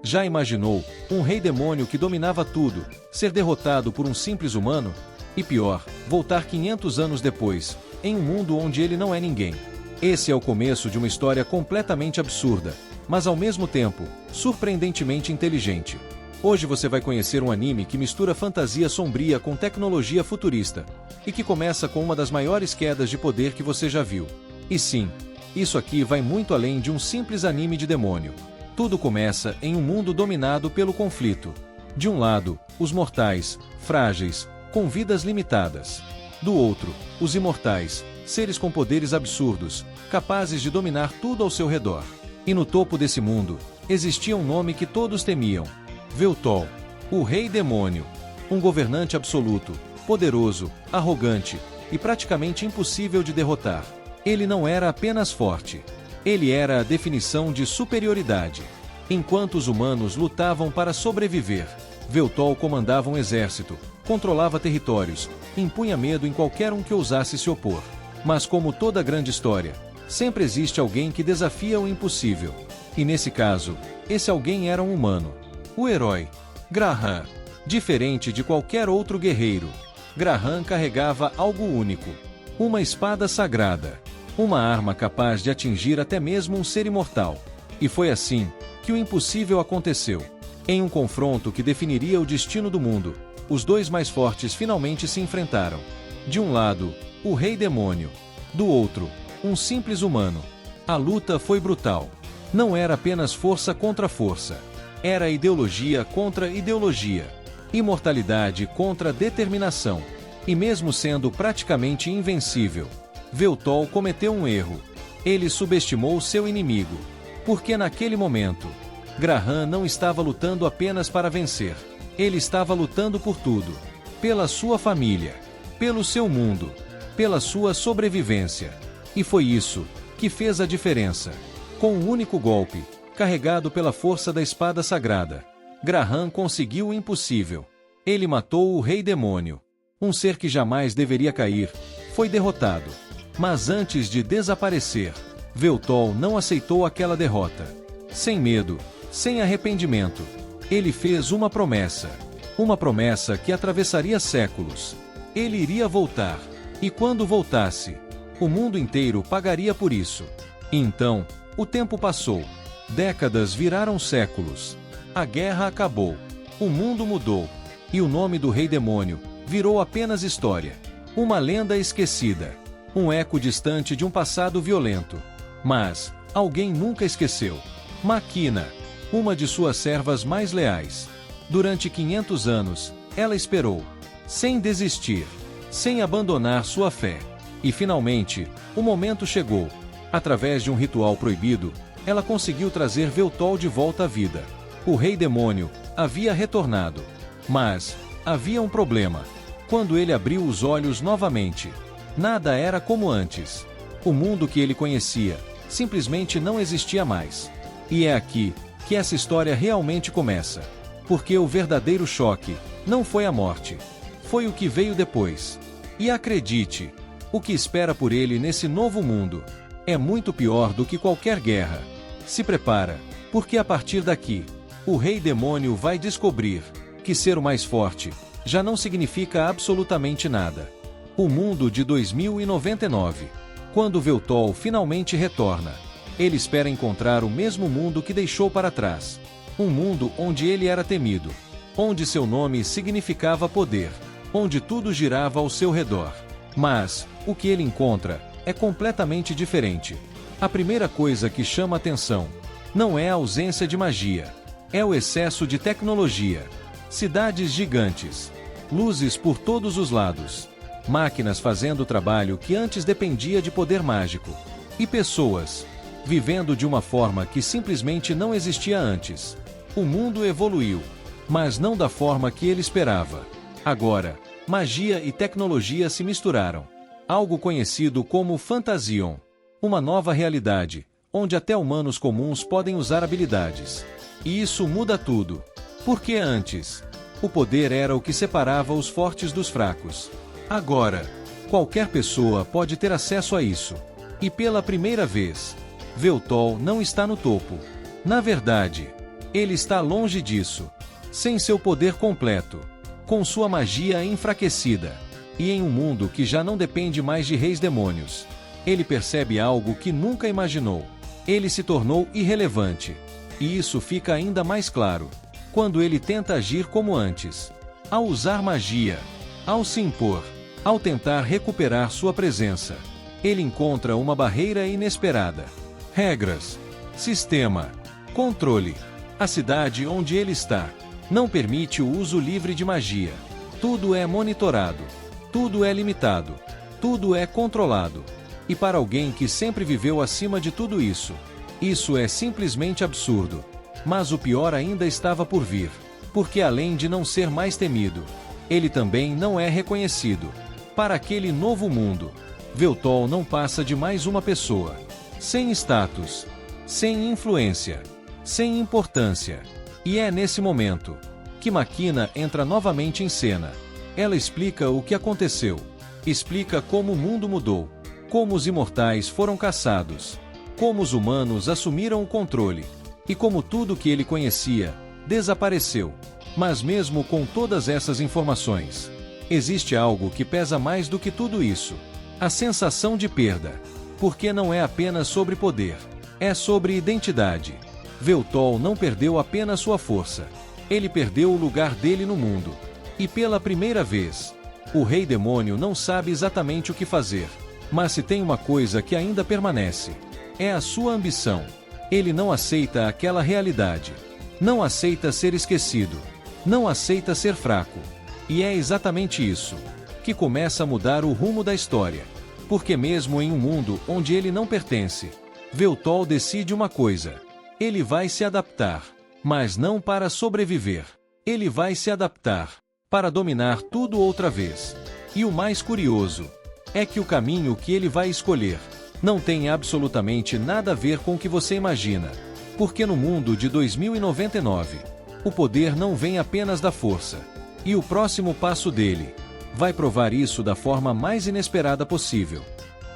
Já imaginou um rei demônio que dominava tudo, ser derrotado por um simples humano? E pior, voltar 500 anos depois, em um mundo onde ele não é ninguém. Esse é o começo de uma história completamente absurda, mas ao mesmo tempo, surpreendentemente inteligente. Hoje você vai conhecer um anime que mistura fantasia sombria com tecnologia futurista, e que começa com uma das maiores quedas de poder que você já viu. E sim, isso aqui vai muito além de um simples anime de demônio. Tudo começa em um mundo dominado pelo conflito. De um lado, os mortais, frágeis, com vidas limitadas. Do outro, os imortais, seres com poderes absurdos, capazes de dominar tudo ao seu redor. E no topo desse mundo, existia um nome que todos temiam: Veltol, o Rei Demônio. Um governante absoluto, poderoso, arrogante e praticamente impossível de derrotar. Ele não era apenas forte. Ele era a definição de superioridade. Enquanto os humanos lutavam para sobreviver, Veltol comandava um exército, controlava territórios, impunha medo em qualquer um que ousasse se opor. Mas como toda grande história, sempre existe alguém que desafia o impossível. E nesse caso, esse alguém era um humano. O herói, Graham. Diferente de qualquer outro guerreiro, Graham carregava algo único: uma espada sagrada. Uma arma capaz de atingir até mesmo um ser imortal. E foi assim que o impossível aconteceu. Em um confronto que definiria o destino do mundo, os dois mais fortes finalmente se enfrentaram. De um lado, o Rei Demônio. Do outro, um simples humano. A luta foi brutal. Não era apenas força contra força. Era ideologia contra ideologia. Imortalidade contra determinação. E mesmo sendo praticamente invencível, Veltol cometeu um erro. Ele subestimou seu inimigo. Porque naquele momento, Graham não estava lutando apenas para vencer. Ele estava lutando por tudo. Pela sua família. Pelo seu mundo. Pela sua sobrevivência. E foi isso que fez a diferença. Com um único golpe, carregado pela força da espada sagrada, Graham conseguiu o impossível. Ele matou o Rei Demônio. Um ser que jamais deveria cair, foi derrotado. Mas antes de desaparecer, Veltol não aceitou aquela derrota. Sem medo, sem arrependimento, ele fez uma promessa. Uma promessa que atravessaria séculos. Ele iria voltar. E quando voltasse, o mundo inteiro pagaria por isso. E então, o tempo passou. Décadas viraram séculos. A guerra acabou. O mundo mudou. E o nome do Rei Demônio virou apenas história. Uma lenda esquecida. Um eco distante de um passado violento. Mas alguém nunca esqueceu. Makina, uma de suas servas mais leais. Durante 500 anos, ela esperou, sem desistir, sem abandonar sua fé. E finalmente, o momento chegou. Através de um ritual proibido, ela conseguiu trazer Veltol de volta à vida. O Rei Demônio havia retornado. Mas havia um problema. Quando ele abriu os olhos novamente, nada era como antes. O mundo que ele conhecia simplesmente não existia mais. E é aqui que essa história realmente começa. Porque o verdadeiro choque não foi a morte. Foi o que veio depois. E acredite, o que espera por ele nesse novo mundo é muito pior do que qualquer guerra. Se prepara, porque a partir daqui, o Rei Demônio vai descobrir que ser o mais forte já não significa absolutamente nada. O mundo de 2099. Quando Veltol finalmente retorna, ele espera encontrar o mesmo mundo que deixou para trás. Um mundo onde ele era temido. Onde seu nome significava poder. Onde tudo girava ao seu redor. Mas, o que ele encontra é completamente diferente. A primeira coisa que chama atenção não é a ausência de magia. É o excesso de tecnologia. Cidades gigantes. Luzes por todos os lados. Máquinas fazendo o trabalho que antes dependia de poder mágico. E pessoas vivendo de uma forma que simplesmente não existia antes. O mundo evoluiu, mas não da forma que ele esperava. Agora, magia e tecnologia se misturaram. Algo conhecido como Fantasion. Uma nova realidade, onde até humanos comuns podem usar habilidades. E isso muda tudo. Porque antes, o poder era o que separava os fortes dos fracos. Agora, qualquer pessoa pode ter acesso a isso. E pela primeira vez, Veltol não está no topo. Na verdade, Ele está longe disso. Sem seu poder completo. Com sua magia enfraquecida. E em um mundo que já não depende mais de reis demônios. Ele percebe algo que nunca imaginou. Ele se tornou irrelevante. E isso fica ainda mais claro quando ele tenta agir como antes. Ao usar magia, ao se impor, ao tentar recuperar sua presença, ele encontra uma barreira inesperada. Regras, sistema, controle. A cidade onde ele está não permite o uso livre de magia. Tudo é monitorado, tudo é limitado, tudo é controlado. E para alguém que sempre viveu acima de tudo isso é simplesmente absurdo. Mas o pior ainda estava por vir. Porque além de não ser mais temido, ele também não é reconhecido. Para aquele novo mundo, Veltol não passa de mais uma pessoa. Sem status, sem influência, sem importância. E é nesse momento que Máquina entra novamente em cena. Ela explica o que aconteceu. Explica como o mundo mudou. Como os imortais foram caçados. Como os humanos assumiram o controle. E como tudo que ele conhecia desapareceu. Mas mesmo com todas essas informações, existe algo que pesa mais do que tudo isso. A sensação de perda. Porque não é apenas sobre poder. É sobre identidade. Veltol não perdeu apenas sua força. Ele perdeu o lugar dele no mundo. E pela primeira vez, o Rei Demônio não sabe exatamente o que fazer. Mas se tem uma coisa que ainda permanece, é a sua ambição. Ele não aceita aquela realidade. Não aceita ser esquecido. Não aceita ser fraco. E é exatamente isso que começa a mudar o rumo da história. Porque mesmo em um mundo onde ele não pertence, Veltol decide uma coisa. Ele vai se adaptar. Mas não para sobreviver. Ele vai se adaptar para dominar tudo outra vez. E o mais curioso é que o caminho que ele vai escolher não tem absolutamente nada a ver com o que você imagina. Porque no mundo de 2099, o poder não vem apenas da força. E o próximo passo dele vai provar isso da forma mais inesperada possível.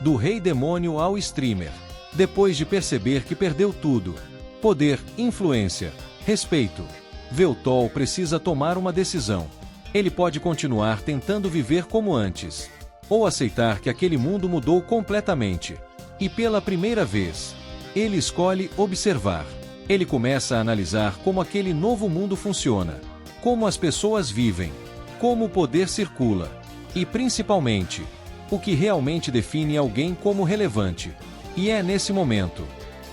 Do Rei Demônio ao streamer. Depois de perceber que perdeu tudo. Poder, influência, respeito. Veltol precisa tomar uma decisão. Ele pode continuar tentando viver como antes. Ou aceitar que aquele mundo mudou completamente. E pela primeira vez, ele escolhe observar. Ele começa a analisar como aquele novo mundo funciona. Como as pessoas vivem. Como o poder circula. E principalmente, o que realmente define alguém como relevante. E é nesse momento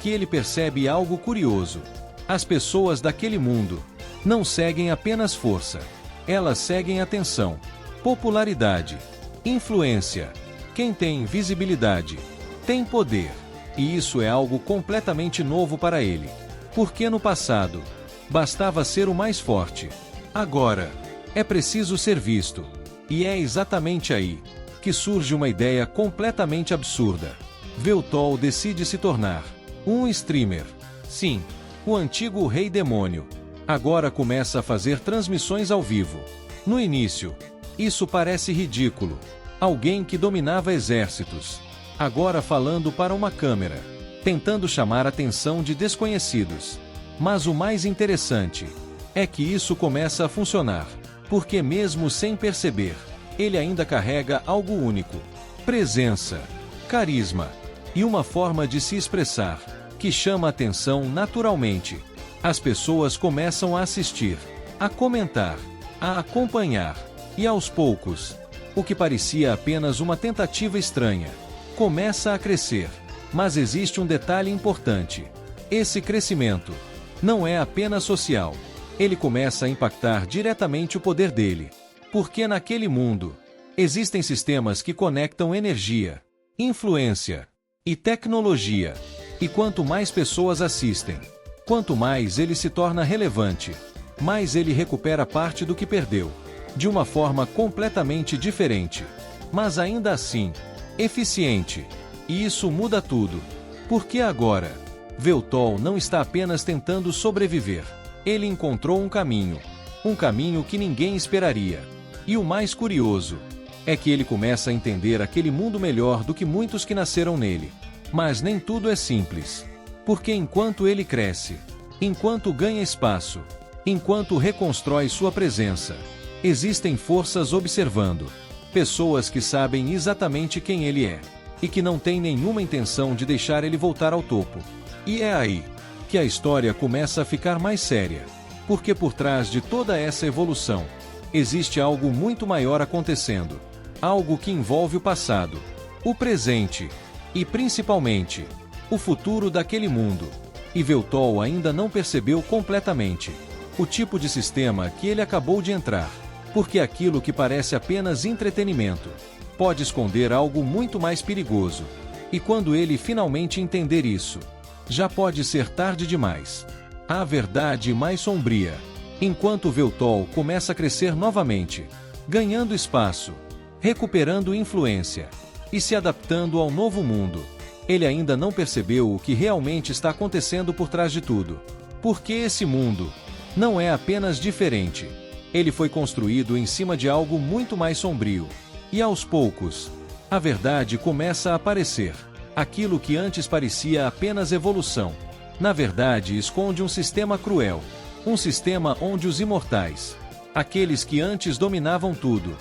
que ele percebe algo curioso. As pessoas daquele mundo não seguem apenas força. Elas seguem atenção, popularidade, influência. Quem tem visibilidade tem poder. E isso é algo completamente novo para ele. Porque no passado, bastava ser o mais forte. Agora, é preciso ser visto. E é exatamente aí que surge uma ideia completamente absurda. Veltol decide se tornar um streamer. Sim, o antigo Rei Demônio agora começa a fazer transmissões ao vivo. No início, isso parece ridículo. Alguém que dominava exércitos, agora falando para uma câmera, tentando chamar a atenção de desconhecidos. Mas o mais interessante é que isso começa a funcionar, porque mesmo sem perceber, ele ainda carrega algo único: presença, carisma e uma forma de se expressar que chama a atenção naturalmente. As pessoas começam a assistir, a comentar, a acompanhar, e aos poucos, o que parecia apenas uma tentativa estranha, começa a crescer. Mas existe um detalhe importante. Esse crescimento não é apenas social. Ele começa a impactar diretamente o poder dele. Porque naquele mundo, existem sistemas que conectam energia, influência e tecnologia. E quanto mais pessoas assistem, quanto mais ele se torna relevante, mais ele recupera parte do que perdeu, de uma forma completamente diferente, mas ainda assim, eficiente. E isso muda tudo. Porque agora, Veltol não está apenas tentando sobreviver. Ele encontrou um caminho que ninguém esperaria. E o mais curioso é que ele começa a entender aquele mundo melhor do que muitos que nasceram nele. Mas nem tudo é simples. Porque enquanto ele cresce, Enquanto ganha espaço, enquanto reconstrói sua presença, existem forças observando. Pessoas que sabem exatamente quem ele é, e que não têm nenhuma intenção de deixar ele voltar ao topo. E é aí que a história começa a ficar mais séria. Porque por trás de toda essa evolução, existe algo muito maior acontecendo. Algo que envolve o passado, o presente e, principalmente, o futuro daquele mundo. E Veltol ainda não percebeu completamente o tipo de sistema que ele acabou de entrar. Porque aquilo que parece apenas entretenimento pode esconder algo muito mais perigoso. E quando ele finalmente entender isso, já pode ser tarde demais. A verdade mais sombria. Enquanto Veltol começa a crescer novamente, ganhando espaço, recuperando influência e se adaptando ao novo mundo, ele ainda não percebeu o que realmente está acontecendo por trás de tudo. Porque esse mundo não é apenas diferente. Ele foi construído em cima de algo muito mais sombrio. E aos poucos, a verdade começa a aparecer. Aquilo que antes parecia apenas evolução, na verdade esconde um sistema cruel. Um sistema onde os imortais, aqueles que antes dominavam tudo,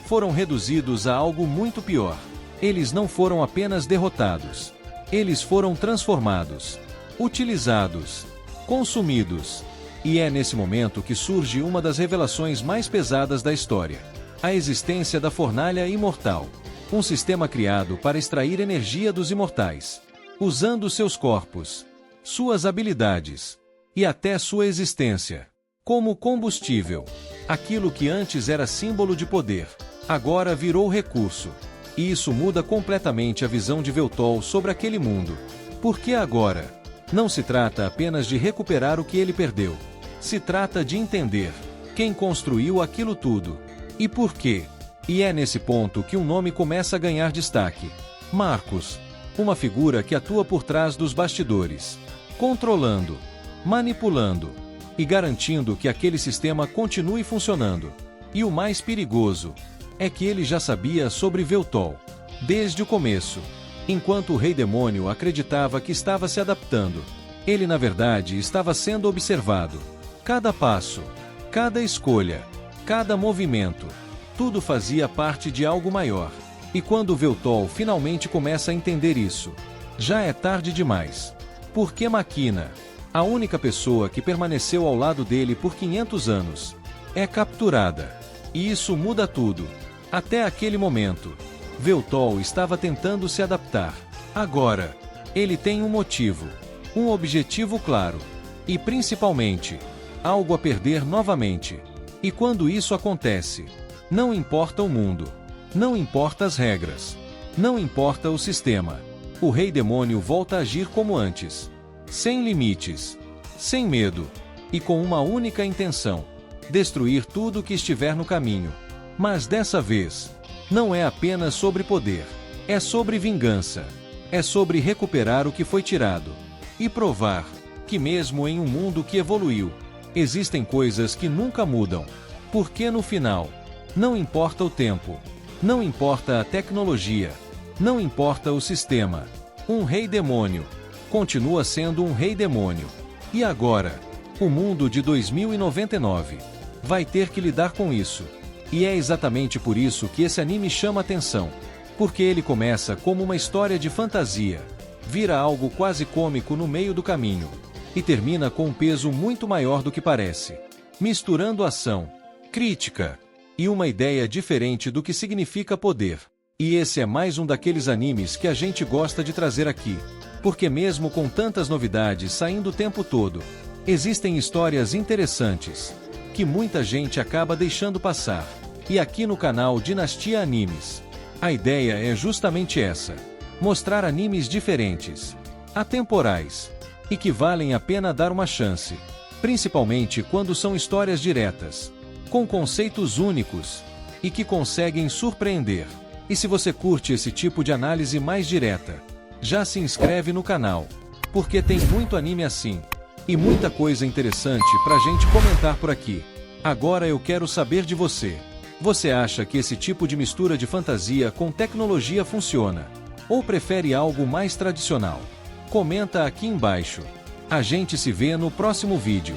foram reduzidos a algo muito pior. Eles não foram apenas derrotados. Eles foram transformados, utilizados, consumidos. E é nesse momento que surge uma das revelações mais pesadas da história. A existência da Fornalha Imortal. Um sistema criado para extrair energia dos imortais, usando seus corpos, suas habilidades e até sua existência como combustível. Aquilo que antes era símbolo de poder, agora virou recurso. E isso muda completamente a visão de Veltol sobre aquele mundo. Porque agora, não se trata apenas de recuperar o que ele perdeu. Se trata de entender quem construiu aquilo tudo e por quê. E é nesse ponto que um nome começa a ganhar destaque. Marcus. Uma figura que atua por trás dos bastidores, controlando, manipulando e garantindo que aquele sistema continue funcionando. E o mais perigoso é que ele já sabia sobre Veltol desde o começo. Enquanto o Rei Demônio acreditava que estava se adaptando, ele na verdade estava sendo observado. Cada passo, cada escolha, cada movimento, tudo fazia parte de algo maior. E quando Veltol finalmente começa a entender isso, já é tarde demais. Porque Máquina, a única pessoa que permaneceu ao lado dele por 500 anos, é capturada. E isso muda tudo. Até aquele momento, Veltol estava tentando se adaptar. Agora, ele tem um motivo, um objetivo claro. E principalmente, algo a perder novamente. E quando isso acontece, não importa o mundo, não importa as regras, não importa o sistema, o Rei Demônio volta a agir como antes, sem limites, sem medo, e com uma única intenção: destruir tudo que estiver no caminho. Mas dessa vez, não é apenas sobre poder, é sobre vingança, é sobre recuperar o que foi tirado, e provar que mesmo em um mundo que evoluiu, existem coisas que nunca mudam. Porque no final, não importa o tempo, não importa a tecnologia, não importa o sistema, um Rei Demônio continua sendo um Rei Demônio. E agora, o mundo de 2099 vai ter que lidar com isso. E é exatamente por isso que esse anime chama atenção. Porque ele começa como uma história de fantasia, vira algo quase cômico no meio do caminho, e termina com um peso muito maior do que parece, misturando ação, crítica e uma ideia diferente do que significa poder. E esse é mais um daqueles animes que a gente gosta de trazer aqui, porque mesmo com tantas novidades saindo o tempo todo, existem histórias interessantes que muita gente acaba deixando passar. E aqui no canal Dinastia Animes, a ideia é justamente essa: mostrar animes diferentes, atemporais e que valem a pena dar uma chance, principalmente quando são histórias diretas, com conceitos únicos e que conseguem surpreender. E se você curte esse tipo de análise mais direta, já se inscreve no canal, porque tem muito anime assim e muita coisa interessante pra gente comentar por aqui. Agora eu quero saber de você. Você acha que esse tipo de mistura de fantasia com tecnologia funciona? Ou prefere algo mais tradicional? Comenta aqui embaixo. A gente se vê no próximo vídeo.